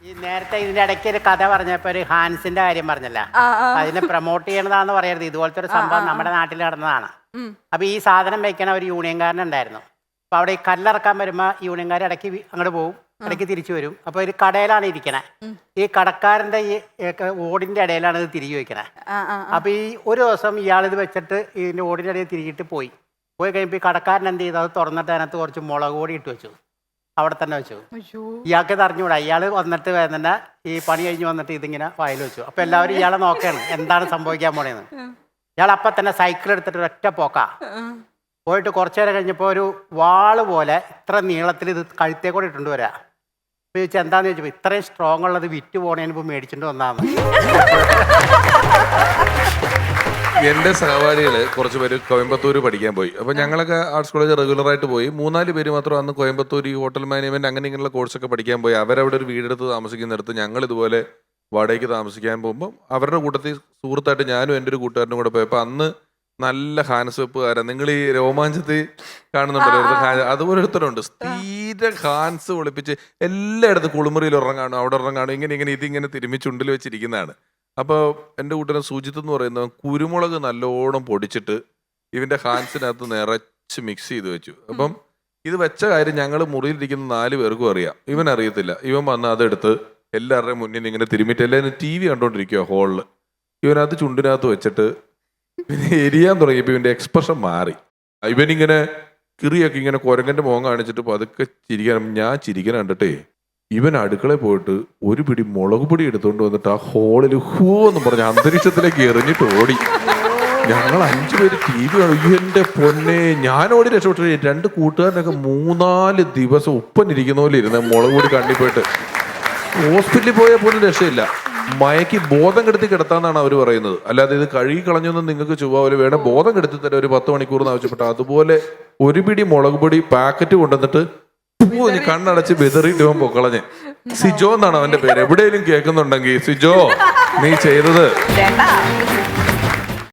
ഈ നേരത്തെ ഇതിന്റെ ഇടയ്ക്ക് ഒരു കഥ പറഞ്ഞപ്പോ ഒരു ഹാൻസിന്റെ കാര്യം പറഞ്ഞല്ല, അതിനെ പ്രൊമോട്ട് ചെയ്യണതാന്ന് പറയരുത്. ഇതുപോലത്തെ ഒരു സംഭവം നമ്മുടെ നാട്ടിൽ നടന്നതാണ്. അപ്പൊ ഈ സാധനം വെക്കണ ഒരു യൂണിയൻകാരനുണ്ടായിരുന്നു. അപ്പൊ അവിടെ ഈ കല്ലിറക്കാൻ വരുമ്പോ യൂണിയൻകാർ ഇടയ്ക്ക് അങ്ങോട്ട് പോകും, ഇടയ്ക്ക് തിരിച്ചു വരും. അപ്പൊ ഒരു കടയിലാണ് ഇരിക്കണേ. ഈ കടക്കാരന്റെ ഈ ഓടിന്റെ ഇടയിലാണ് ഇത് തിരികെ വെക്കണേ. അപ്പൊ ഈ ഒരു ദിവസം ഇയാളിത് വെച്ചിട്ട് ഇതിന്റെ ഓടിന്റെ ഇടയിൽ തിരികിട്ട് പോയി കഴിയുമ്പോൾ ഈ കടക്കാരൻ എന്ത് ചെയ്തു, അത് തുറന്നിട്ട് അതിനകത്ത് കുറച്ച് മുളക് പൊടി ഇട്ട് വെച്ചു, അവിടെ തന്നെ വെച്ചു. ഇയാൾക്ക് ഇത് അറിഞ്ഞുകൂടാ. ഇയാൾ വന്നിട്ട് തന്നെ ഈ പണി കഴിഞ്ഞ് വന്നിട്ട് ഇതിങ്ങനെ വായിൽ വെച്ചു. അപ്പൊ എല്ലാവരും ഇയാളെ നോക്കുകയാണ് എന്താണ് സംഭവിക്കാൻ പോണേന്ന്. ഇയാൾ അപ്പം തന്നെ സൈക്കിൾ എടുത്തിട്ട് ഒറ്റ പോക്കാ പോയിട്ട് കുറച്ചു നേരം കഴിഞ്ഞപ്പോൾ ഒരു വാള് പോലെ ഇത്ര നീളത്തിൽ ഇത് കഴുത്തേ കൂടെ ഇട്ടുണ്ട് വരാ. അപ്പൊ ചോദിച്ചാൽ എന്താന്ന് ചോദിച്ചപ്പോൾ ഇത്രയും സ്ട്രോങ് ഉള്ളത് വിറ്റ് പോണേന് ഇപ്പൊ മേടിച്ചിട്ട് വന്നാന്ന്. എൻ്റെ സഹപാഠികള് കുറച്ച് പേര് കോയമ്പത്തൂര് പഠിക്കാൻ പോയി. അപ്പോൾ ഞങ്ങളൊക്കെ ആർട്സ് കോളേജ് റെഗുലറായിട്ട് പോയി. 3-4 പേര് മാത്രം അന്ന് കോയമ്പത്തൂർ ഈ ഹോട്ടൽ മാനേജ്മെന്റ് അങ്ങനെ ഇങ്ങനെയുള്ള കോഴ്സൊക്കെ പഠിക്കാൻ പോയി. അവരവിടെ ഒരു വീടെടുത്ത് താമസിക്കുന്നിടത്ത് ഞങ്ങൾ ഇതുപോലെ വാടകയ്ക്ക് താമസിക്കാൻ പോകുമ്പോൾ അവരുടെ കൂട്ടത്തിൽ സുഹൃത്തായിട്ട് ഞാനും എൻ്റെ ഒരു കൂട്ടുകാരനും കൂടെ പോയപ്പോൾ അന്ന് നല്ല ഹാൻസ് വെപ്പുകാരാണ്. നിങ്ങൾ ഈ രോമാഞ്ചത്തിൽ കാണുന്നുണ്ടല്ലോ, അതുപോലെ ഒരുത്തരുണ്ട് സ്ഥിര ഹാൻസ് ഒളിപ്പിച്ച് എല്ലായിടത്തും കുളിമുറിയിൽ ഒരെണ്ണം കാണും, അവിടെ ഒരെണ്ണം കാണും, ഇങ്ങനെ ഇതിങ്ങനെ തിരുമ്മി ചുണ്ടിൽ വെച്ചിരിക്കുന്നതാണ്. അപ്പോൾ എൻ്റെ കൂട്ടരൻ സുജിത്ത് എന്ന് പറയുന്നത് കുരുമുളക് നല്ലോണം പൊടിച്ചിട്ട് ഇവൻ്റെ ഹാൻസിനകത്ത് നിറച്ച് മിക്സ് ചെയ്ത് വെച്ചു. അപ്പം ഇത് വെച്ച കാര്യം ഞങ്ങൾ മുറിയിലിരിക്കുന്ന 4 പേർക്കും അറിയാം, ഇവൻ അറിയത്തില്ല. ഇവൻ വന്ന് അതെടുത്ത് എല്ലാവരുടെയും മുന്നിൽ ഇങ്ങനെ തിരുമ്മിട്ട് എല്ലാവരും TV കണ്ടോണ്ടിരിക്കുക ഹോളിൽ. ഇവനത് ചുണ്ടിനകത്ത് വെച്ചിട്ട് പിന്നെ എരിയാൻ തുടങ്ങിയപ്പോൾ ഇവൻ്റെ എക്സ്പ്രഷൻ മാറി. ഇവനിങ്ങനെ കിറിയൊക്കെ ഇങ്ങനെ കുരങ്ങൻ്റെ മുഖം കാണിച്ചിട്ട് പതുക്കെ ചിരിക്കാൻ, ഞാൻ ചിരിക്കാൻ കണ്ടിട്ടേ ഇവൻ അടുക്കളയിൽ പോയിട്ട് ഒരു പിടി മുളക് പൊടി എടുത്തുകൊണ്ട് വന്നിട്ട് ആ ഹോളിൽ ഹൂ എന്ന് പറഞ്ഞ അന്തരീക്ഷത്തിലേക്ക് എറിഞ്ഞിട്ട് ഓടി. ഞങ്ങൾ 5 പേര് TV കാണും. എൻ്റെ പൊന്നെ, ഞാൻ ഓടി രക്ഷപ്പെട്ടു. 2 കൂട്ടുകാരനൊക്കെ 3-4 ദിവസം ഉപ്പനിരിക്കുന്ന പോലെ ഇരുന്ന് മുളക് പൊടി കണ്ണി പോയിട്ട് ഹോസ്പിറ്റലിൽ പോയാൽ പോലും രക്ഷയില്ല. മയക്ക് ബോധം കെടുത്തി കിടത്താന്നാണ് അവർ പറയുന്നത്. അല്ലാതെ ഇത് കഴുകി കളഞ്ഞൊന്നും നിങ്ങൾക്ക് ചുവ്വാല് വേണം, ബോധം കെടുത്തി തരാം ഒരു 10 മണിക്കൂർ എന്ന് ആവശ്യപ്പെട്ടു. അതുപോലെ ഒരു പിടി മുളക് പൊടി പാക്കറ്റ് കൊണ്ടുവന്നിട്ട് കണ്ണടച്ച് ബെതറിയിട്ട് ഇവൻ പൊക്കളഞ്ഞ്. സിജോ എന്നാണ് അവന്റെ പേര്. എവിടെയെങ്കിലും കേൾക്കുന്നുണ്ടെങ്കിൽ സിജോ നീ ചെയ്തത്